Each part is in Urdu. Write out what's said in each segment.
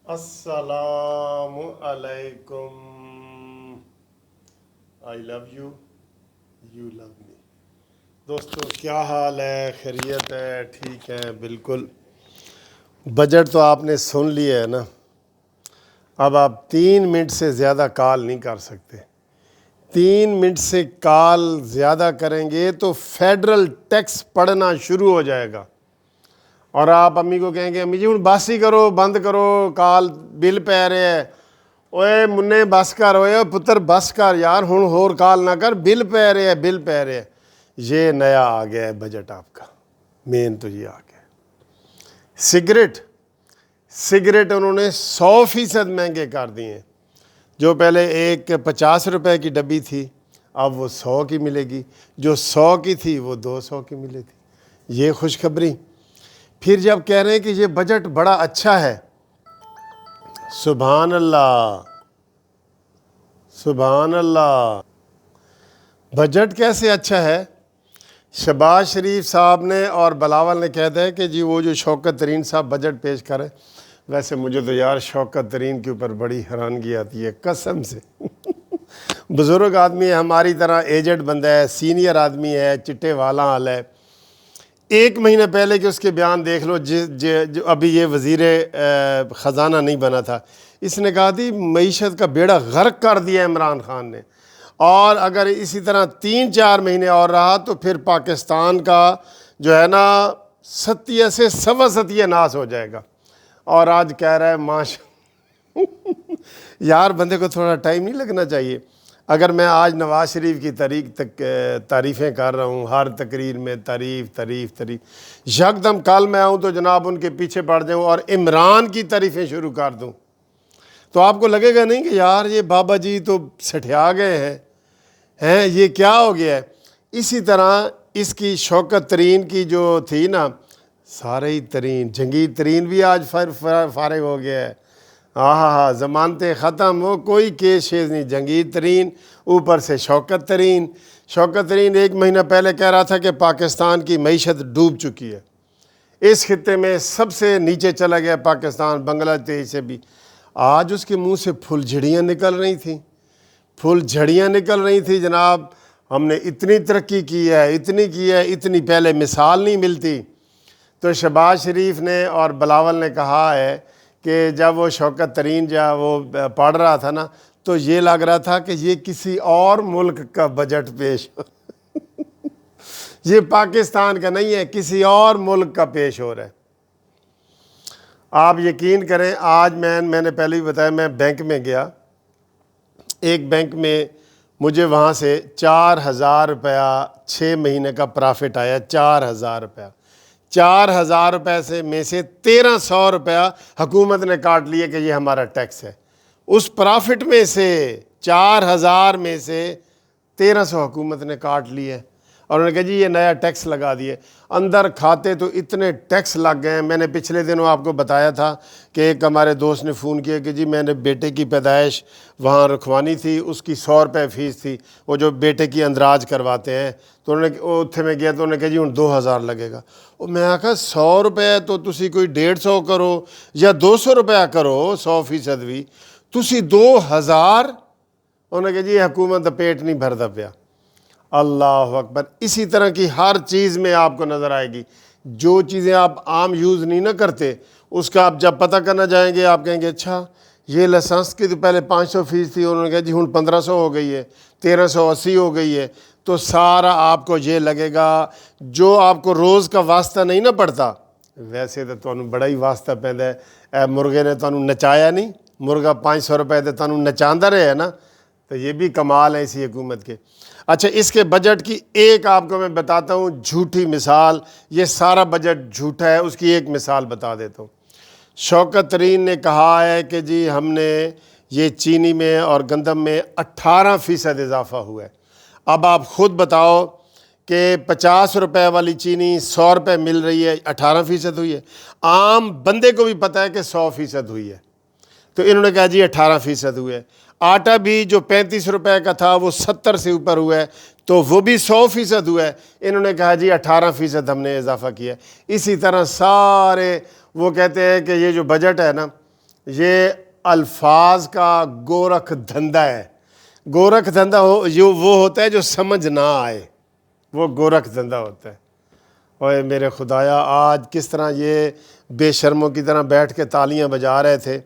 السلام علیکم. آئی لو یو، یو لو می. دوستو کیا حال ہے؟ خیریت ہے؟ ٹھیک ہے؟ بالکل. بجٹ تو آپ نے سن لیا ہے نا. اب آپ 3 منٹ سے زیادہ کال نہیں کر سکتے. 3 منٹ سے کال زیادہ کریں گے تو فیڈرل ٹیکس پڑنا شروع ہو جائے گا، اور آپ امی کو کہیں گے امی جی ہوں بس ہی کرو، بند کرو کال، بل پے رہے ہے. اوے منے بس کر، اوے پتر بس کر یار، ہوں ہور کال نہ کر، بل پے رہے ہے، بل پے رہے ہے. یہ نیا آ گیا ہے بجٹ آپ کا. مین تو یہ آ گیا. سگریٹ انہوں نے 100% مہنگے کر دیے ہیں. جو پہلے ایک 50 روپے کی ڈبی تھی اب وہ 100 کی ملے گی، جو 100 کی تھی وہ 200 کی ملے تھی. یہ خوشخبری. پھر جب کہہ رہے ہیں کہ یہ بجٹ بڑا اچھا ہے، سبحان اللہ سبحان اللہ. بجٹ کیسے اچھا ہے؟ شہباز شریف صاحب نے اور بلاول نے کہتا ہے کہ جی وہ جو شوکت ترین صاحب بجٹ پیش کرے. ویسے مجھے تو یار شوکت ترین کے اوپر بڑی حیرانگی آتی ہے قسم سے. بزرگ آدمی ہے، ہماری طرح ایجڈ بندہ ہے، سینئر آدمی ہے، چٹے والا حال ہے. 1 مہینہ پہلے کہ اس کے بیان دیکھ لو، جو ابھی یہ وزیر خزانہ نہیں بنا تھا، اس نے کہا تھی معیشت کا بیڑا غرق کر دیا عمران خان نے، اور اگر اسی طرح 3-4 مہینے اور رہا تو پھر پاکستان کا جو ہے نا ستیہ سے سوا ستیہ ناس ہو جائے گا. اور آج کہہ رہا ہے یار بندے کو تھوڑا ٹائم نہیں لگنا چاہیے؟ اگر میں آج نواز شریف کی تعریفیں کر رہا ہوں، ہر تقریر میں تعریف، یکدم کل میں آؤں تو جناب ان کے پیچھے پڑ جاؤں اور عمران کی تعریفیں شروع کر دوں تو آپ کو لگے گا نہیں کہ یار یہ بابا جی تو سٹھیا گئے ہیں، یہ کیا ہو گیا ہے؟ اسی طرح اس کی شوکت ترین کی جو تھی نا، سارے ہی ترین، جنگیر ترین بھی آج فارغ ہو گیا ہے. ہاں ضمانتیں ختم، وہ کوئی کیس شیز نہیں. جنگیر ترین اوپر سے شوکت ترین. 1 مہینہ پہلے کہہ رہا تھا کہ پاکستان کی معیشت ڈوب چکی ہے، اس خطے میں سب سے نیچے چلا گیا پاکستان، بنگلہ دیش سے بھی. آج اس کے منہ سے پھول جھڑیاں نکل رہی تھیں جناب. ہم نے اتنی ترقی کی ہے، اتنی پہلے مثال نہیں ملتی. تو شہباز شریف نے اور بلاول نے کہا ہے کہ جب وہ شوکت ترین وہ پڑھ رہا تھا نا تو یہ لگ رہا تھا کہ یہ کسی اور ملک کا بجٹ پیش ہو یہ پاکستان کا نہیں ہے، کسی اور ملک کا پیش ہو رہا ہے. آپ یقین کریں، آج میں نے پہلے بھی بتایا، میں بینک میں گیا. ایک بینک میں مجھے وہاں سے 4,000 روپیہ 6 مہینے کا پرافٹ آیا. 4,000 روپیہ 4,000 روپے سے میں سے 1,300 روپیہ حکومت نے کاٹ لیے کہ یہ ہمارا ٹیکس ہے. اس پرافٹ میں سے 4,000 میں سے 1,300 حکومت نے کاٹ لیے، اور انہوں نے کہا جی یہ نیا ٹیکس لگا دیے. اندر کھاتے تو اتنے ٹیکس لگ گئے ہیں. میں نے پچھلے دنوں آپ کو بتایا تھا کہ ایک ہمارے دوست نے فون کیا کہ جی میں نے بیٹے کی پیدائش وہاں رکھوانی تھی، اس کی 100 روپے فیس تھی، وہ جو بیٹے کی اندراج کرواتے ہیں. تو انہوں نے اتنے میں گیا تو انہوں نے کہا جی ہوں 2,000 لگے گا. میں کہا 100 روپے تو تسی کوئی 150 کرو یا 200 روپیہ کرو، 100% بھی تسی 2,000. انہوں نے کہا جی حکومت دا پیٹ نہیں بھردا پیا. اللہ اکبر. اسی طرح کی ہر چیز میں آپ کو نظر آئے گی. جو چیزیں آپ عام یوز نہیں نہ کرتے، اس کا آپ جب پتہ کرنا جائیں گے آپ کہیں گے اچھا یہ لائسنس کی تو پہلے 500 تھی، انہوں نے کہا جی ہوں 1,500 ہو گئی ہے، 1,380 ہو گئی ہے. تو سارا آپ کو یہ لگے گا جو آپ کو روز کا واسطہ نہیں نہ پڑتا. ویسے تو تمہیں بڑا ہی واسطہ پہنتا ہے. اے مرغے نے تمہیں نچایا نہیں، مرغا 500 روپے دے تمہیں نچاندہ رہے ہے نا. تو یہ بھی کمال ہے اسی حکومت کے. اچھا اس کے بجٹ کی ایک آپ کو میں بتاتا ہوں جھوٹی مثال. یہ سارا بجٹ جھوٹا ہے، اس کی ایک مثال بتا دیتا ہوں. شوکت ترین نے کہا ہے کہ جی ہم نے یہ چینی میں اور گندم میں 18% اضافہ ہوا ہے. اب آپ خود بتاؤ کہ 50 روپے والی چینی 100 روپے مل رہی ہے، 18% ہوئی ہے. عام بندے کو بھی پتہ ہے کہ 100% ہوئی ہے. تو انہوں نے کہا جی 18% ہوئے ہے. آٹا بھی جو 35 روپے کا تھا وہ 70 سے اوپر ہوا ہے، تو وہ بھی 100% ہوا ہے. انہوں نے کہا جی 18% ہم نے اضافہ کیا ہے. اسی طرح سارے وہ کہتے ہیں کہ یہ جو بجٹ ہے نا یہ الفاظ کا گورکھ دھندا ہے۔ گورکھ دھندا وہ ہوتا ہے جو سمجھ نہ آئے، وہ گورکھ دھندا ہوتا ہے۔ اوے میرے خدایا، آج کس طرح یہ بے شرموں کی طرح بیٹھ کے تالیاں بجا رہے تھے۔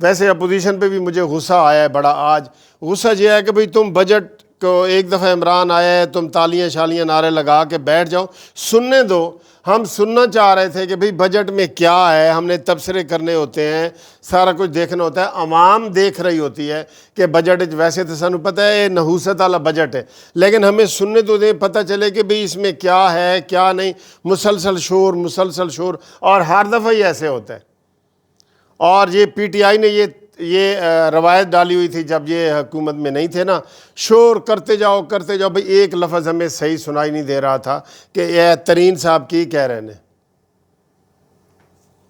ویسے اپوزیشن پہ بھی مجھے غصہ آیا ہے بڑا آج۔ غصہ یہ ہے کہ بھئی تم بجٹ کو ایک دفعہ عمران آیا ہے، تم تالیاں شالیاں نعرے لگا کے بیٹھ جاؤ، سننے دو۔ ہم سننا چاہ رہے تھے کہ بھئی بجٹ میں کیا ہے، ہم نے تبصرے کرنے ہوتے ہیں، سارا کچھ دیکھنا ہوتا ہے۔ عوام دیکھ رہی ہوتی ہے کہ بجٹ ویسے تو سانو پتہ ہے یہ نحوست والا بجٹ ہے، لیکن ہمیں سننے تو دیں، پتہ چلے کہ بھئی اس میں کیا ہے کیا نہیں۔ مسلسل شور، اور ہر دفعہ ہی ایسے ہوتا ہے۔ اور یہ پی ٹی آئی نے یہ روایت ڈالی ہوئی تھی جب یہ حکومت میں نہیں تھے نا، شور کرتے جاؤ بھئی ایک لفظ ہمیں صحیح سنائی نہیں دے رہا تھا کہ یہ ترین صاحب کی کہہ رہے ہیں۔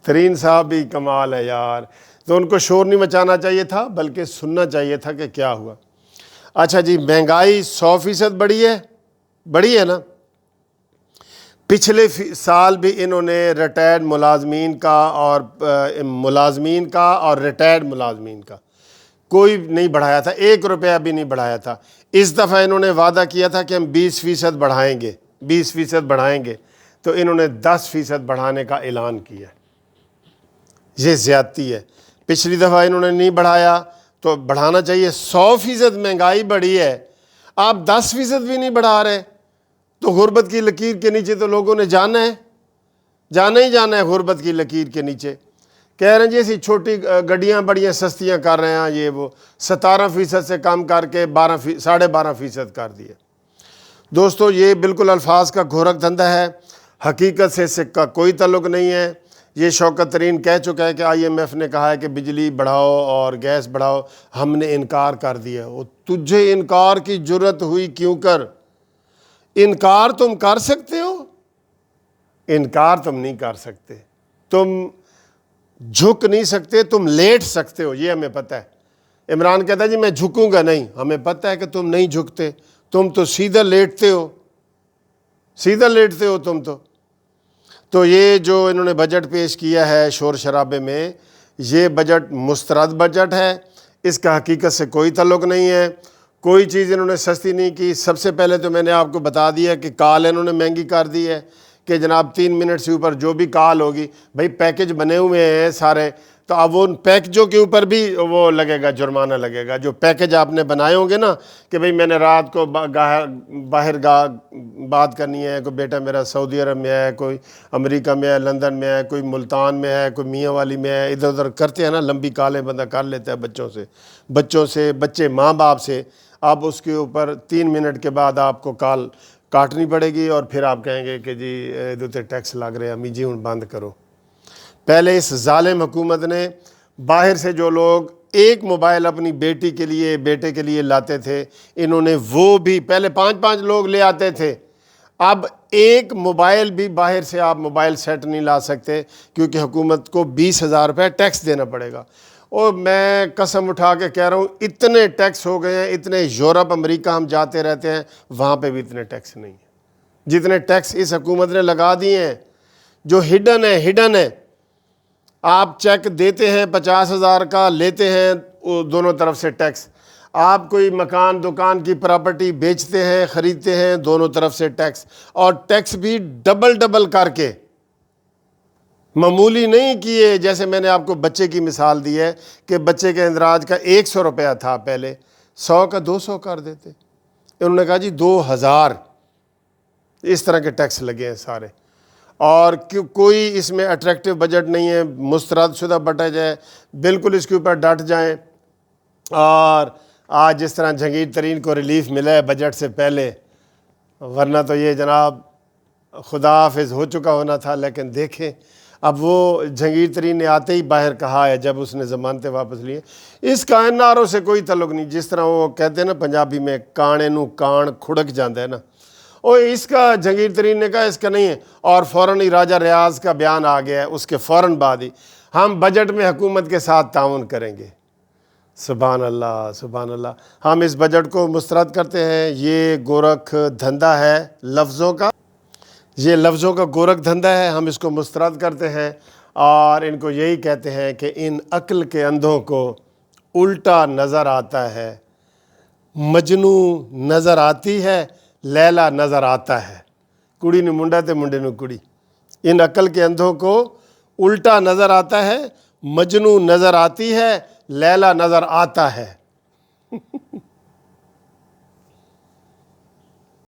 ترین صاحب بھی کمال ہے یار، تو ان کو شور نہیں مچانا چاہیے تھا بلکہ سننا چاہیے تھا کہ کیا ہوا۔ اچھا جی، مہنگائی 100% بڑھی ہے نا۔ پچھلے سال بھی انہوں نے ریٹائرڈ ملازمین کا اور ریٹائرڈ ملازمین کا کوئی نہیں بڑھایا تھا، 1 روپیہ بھی نہیں بڑھایا تھا۔ اس دفعہ انہوں نے وعدہ کیا تھا کہ ہم 20% بڑھائیں گے، تو انہوں نے 10% بڑھانے کا اعلان کیا۔ یہ زیادتی ہے۔ پچھلی دفعہ انہوں نے نہیں بڑھایا تو بڑھانا چاہیے۔ 100% مہنگائی بڑھی ہے، آپ 10% بھی نہیں بڑھا رہے، تو غربت کی لکیر کے نیچے تو لوگوں نے جانا ہے غربت کی لکیر کے نیچے۔ کہہ رہے ہیں جی اسی چھوٹی گڈیاں بڑیاں سستیاں کر رہے ہیں، یہ وہ 17% سے کم کر کے 12.5% کر دیا۔ دوستو یہ بالکل الفاظ کا گورکھ دھندا ہے، حقیقت سے اس کا کوئی تعلق نہیں ہے۔ یہ شوکت ترین کہہ چکا ہے کہ آئی ایم ایف نے کہا ہے کہ بجلی بڑھاؤ اور گیس بڑھاؤ، ہم نے انکار کر دیا۔ وہ تجھے انکار کی جرت ہوئی کیوں کر؟ انکار تم کر سکتے ہو؟ انکار تم نہیں کر سکتے، تم جھک نہیں سکتے، تم لیٹ سکتے ہو، یہ ہمیں پتہ ہے۔ عمران کہتا ہے جی میں جھکوں گا نہیں، ہمیں پتہ ہے کہ تم نہیں جھکتے، تم تو سیدھا لیٹتے ہو تم تو یہ جو انہوں نے بجٹ پیش کیا ہے شور شرابے میں، یہ بجٹ مسترد بجٹ ہے، اس کا حقیقت سے کوئی تعلق نہیں ہے۔ کوئی چیز انہوں نے سستی نہیں کی۔ سب سے پہلے تو میں نے آپ کو بتا دیا کہ کال انہوں نے مہنگی کر دی ہے کہ جناب 3 منٹ سے اوپر جو بھی کال ہوگی، بھائی پیکج بنے ہوئے ہیں سارے، تو اب ان پیکجوں کے اوپر بھی وہ لگے گا، جرمانہ لگے گا۔ جو پیکج آپ نے بنائے ہوں گے نا کہ بھئی میں نے رات کو باہر بات کرنی ہے، کوئی بیٹا میرا سعودی عرب میں ہے، کوئی امریکہ میں ہے، لندن میں ہے، کوئی ملتان میں ہے، کوئی میاں والی میں ہے، ادھر ادھر کرتے ہیں نا، لمبی کالیں بندہ کر لیتا ہے بچوں سے بچے ماں باپ سے۔ آپ اس کے اوپر 3 منٹ کے بعد آپ کو کال کاٹنی پڑے گی، اور پھر آپ کہیں گے کہ جی ادھر ٹیکس لگ رہے ہیں، امی جی ہوں بند کرو۔ پہلے اس ظالم حکومت نے باہر سے جو لوگ ایک موبائل اپنی بیٹی کے لیے بیٹے کے لیے لاتے تھے، انہوں نے وہ بھی پہلے 5 لوگ لے آتے تھے، اب ایک موبائل بھی باہر سے آپ موبائل سیٹ نہیں لا سکتے، کیونکہ حکومت کو 20,000 روپے ٹیکس دینا پڑے گا۔ اور میں قسم اٹھا کے کہہ رہا ہوں، اتنے ٹیکس ہو گئے ہیں، اتنے یورپ امریکہ ہم جاتے رہتے ہیں، وہاں پہ بھی اتنے ٹیکس نہیں ہیں جتنے ٹیکس اس حکومت نے لگا دیے ہیں، جو ہڈن ہے۔ آپ چیک دیتے ہیں 50,000 کا، لیتے ہیں دونوں طرف سے ٹیکس۔ آپ کوئی مکان دکان کی پراپرٹی بیچتے ہیں خریدتے ہیں، دونوں طرف سے ٹیکس، اور ٹیکس بھی ڈبل کر کے، معمولی نہیں کیے۔ جیسے میں نے آپ کو بچے کی مثال دی ہے کہ بچے کے اندراج کا 100 روپیہ تھا، پہلے 100 کا 200 کر دیتے، انہوں نے کہا جی 2,000۔ اس طرح کے ٹیکس لگے ہیں سارے، اور کوئی اس میں اٹریکٹیو بجٹ نہیں ہے، مسترد شدہ بجٹ ہے، بالکل اس کے اوپر ڈٹ جائیں۔ اور آج جس طرح جہانگیر ترین کو ریلیف ملا ہے بجٹ سے پہلے، ورنہ تو یہ جناب خدا حافظ ہو چکا ہونا تھا۔ لیکن دیکھیں اب وہ جہانگیر ترین نے آتے ہی باہر کہا ہے جب اس نے ضمانتیں واپس لیے، اس کا این آر او سے کوئی تعلق نہیں۔ جس طرح وہ کہتے ہیں نا پنجابی میں، کانے نو کان کھڑک جاندہ ہے نا، اور اس کا جہانگیر ترین نے کہا اس کا نہیں ہے، اور فوراً ہی راجہ ریاض کا بیان آ گیا ہے، اس کے فوراً بعد ہی ہم بجٹ میں حکومت کے ساتھ تعاون کریں گے۔ سبحان اللہ سبحان اللہ۔ ہم اس بجٹ کو مسترد کرتے ہیں، یہ گورکھ دھندا ہے لفظوں کا، یہ لفظوں کا گورکھ دھندا ہے، ہم اس کو مسترد کرتے ہیں۔ اور ان کو یہی کہتے ہیں کہ ان عقل کے اندھوں کو الٹا نظر آتا ہے، مجنو نظر آتی ہے، لیلا نظر آتا ہے۔ کڑی نو منڈا تے منڈے نو کڑی۔ ان عقل کے اندھوں کو الٹا نظر آتا ہے، مجنو نظر آتی ہے، لیلا نظر آتا ہے۔